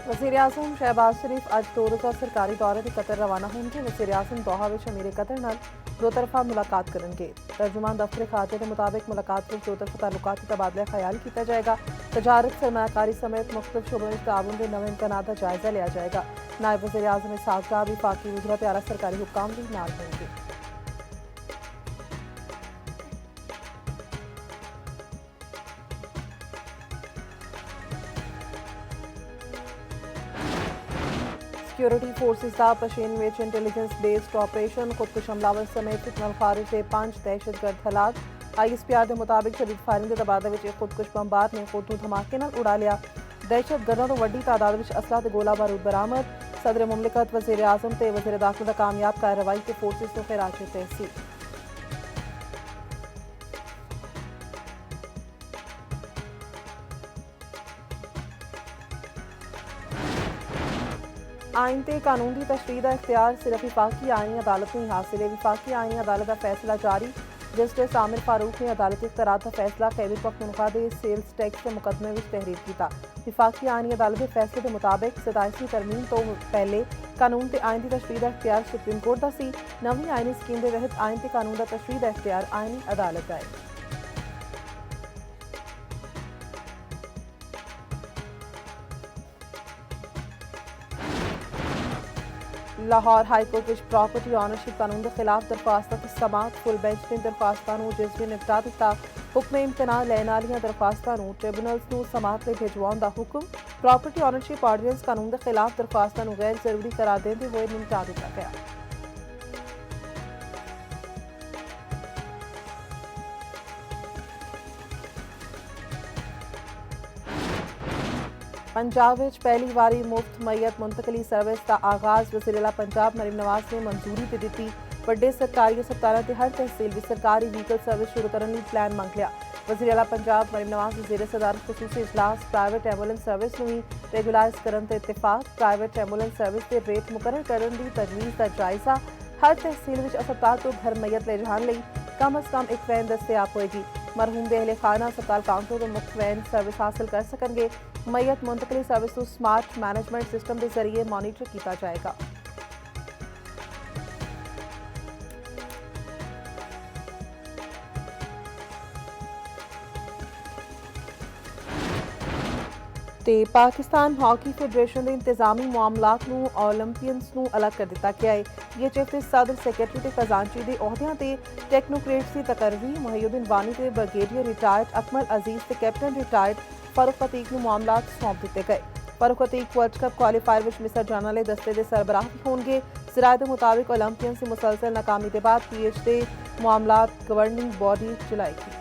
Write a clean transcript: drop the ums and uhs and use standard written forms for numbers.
वज़ीर-ए-आज़म शहबाज शरीफ ਅੱਜ 2 ਰੋਜ਼ਾ ਸਰਕਾਰੀ ਦੌਰੇ ਤੇ ਕਤਰ ਰਵਾਨਾ ਹੋਣਗੇ। वज़ीर-ए-आज़म ਦੋਹਾ ਵਿੱਚ ਅਮੀਰ ਕਤਰ ਨਾਲ ਦੋ ਤਰਫਾ ਮੁਲਾਕਾਤ ਕਰਨਗੇ। ਤਰਜਮਾਨ ਦਫ਼ਤਰ ਖਾਤੇ ਦੇ ਮੁਤਾबिक ਮੁਲਾਕਾਤ ਵਿੱਚ ਦੋ ਤਰਫਾ ਤਾਲੁਕਾਤ ਤੇ ਤਬਾਦਲਾ ਖਿਆਲ ਕੀਤਾ ਜਾਏਗਾ। ਤਜਾਰਤ, ਸਰਮਾਇਆਕਾਰੀ ਸਮੇਤ ਮੁਖਤਲਿਫ ਸ਼ੁਬਿਆਂ ਵਿੱਚ ਤਾਉਨ ਦੇ ਨਵੇਂ ਇਮਕਾਨਾਤ ਦਾ ਜਾਇਜ਼ਾ ਲਿਆ ਜਾਏਗਾ। ਨਾਇਬ वज़ीर-ए-आज़म इसहाक डार वफाकी वज़रा ते आला सरकारी हुक्काम भी नाल होंगे। सिक्योरिटी फोर्सेस का पशेन में इंटेलीजेंस बेस्ड ऑपरेशन खुदकुश हमलावर समेत खारिज के 5 दहशतगर्द हलाक। ISPR के मुताबिक शदीद फायरिंग के तबादले में खुदकुश बंबार ने खुद नूं धमाके नाल उड़ा लिया। दहशतगर्दां तो वड्डी तादाद में असला ते गोला बारूद बरामद। सदर मुमलिकत वज़ीर-ए-आज़म ते वज़ीर दाखिला दा कामयाब कार्रवाई ते फोर्सेस नूं खिराज तहसील। आइन ते कानून की तशरीह का इख्तियार सिर्फ विफाकी आईनी अदालत में ही हासिल है। विफाकी आईनी अदालत का फैसला जारी। जस्टिस आमिर फारूक ने अदालती इख्तियारात का फैसला कैबिनेट पख्तूनख्वा के सेल्स टैक्स के मुकदमे में तहरीर किया। विफाकी आईनी अदालत के फैसले के मुताबिक 27वीं तरमीम तो पहले कानून ते आइन की तशरीह का इख्तियार सुप्रीम कोर्ट का सी। नवीं आईनी स्कीम के तहत आइन ते कानून का तशरीह का इख्तियार आईनी अदालत का है। लाहौर हाईकोर्ट में प्रॉपर्टी ऑनरशिप कानून के खिलाफ दरख्वास्तों की समात फुल बेंच ने दरख्वास्तों जिसमें निपटा दिता। हुक्म इम्तना लैन वाली दरख्वास्तों ट्रिब्यूनल्स को समात में भिजवाने का हुक्म। प्रॉपर्टी ऑनरशिप ऑर्डीनेंस कानून के खिलाफ दरख्वास्तों गैर जरूरी करार देते हुए निपटा दिता गया। पंजाब में पहली बारी मुफ्त मैयत मुंतकली सर्विस का आगाज वज़ीर-ए-आला पंजाब मरीम नवाज ने मंजूरी दे दी। बड़े सरकारी अस्पतालों के हर तहसील में सरकारी व्हीकल सर्विस शुरू करने प्लान मंग लिया। वज़ीर-ए-आला पंजाब मरीम नवाज ज़ेर सदारत खुसूसी इजलास प्राइवेट एंबूलेंस सर्विस में रेगुलाइज करने ते इत्तेफाक। प्राइवेट एंबूलेंस सर्विस के रेट मुकर्रर करने की तजवीज़ का जायजा। हर तहसील में अस्पताल तो घर मैयत ले जाने लई कम अज कम एक वैन दस्तियाब होएगी। मरहूम दे अहले खाना अस्पताल काउंटर तो मुफ्त वैन सर्विस हासिल कर सकेंगे। मैयत मुंतकली सर्विस को स्मार्ट मैनेजमेंट सिस्टम के जरिए मॉनिटर किया जाएगा। ते पाकिस्तान हॉकी फेडरेशन के इंतजामी मामलात नूं ओलंपियंस नूं अलग कर दिता गया है। ये चीफ ते सदर सैकटरी ते खजानची के अहदियां ते टेक्नोक्रेट्स की तकर्री मुहियुद्दीन वानी ते ब्रिगेडियर रिटायर्ड अकमल अजीज ते कैप्टन रिटायर्ड फारूक अतीक नूं मामलात सौंप दिते गए। Farooq Atiq world cup qualifier में मिसर जाने वाले दस्ते के सरबराह भी होंगे। ज़राए के मुताबिक ओलंपियंस की मुसलसल नाकामी के बाद PH के मामलात गवर्निंग बॉडी चलाएगी।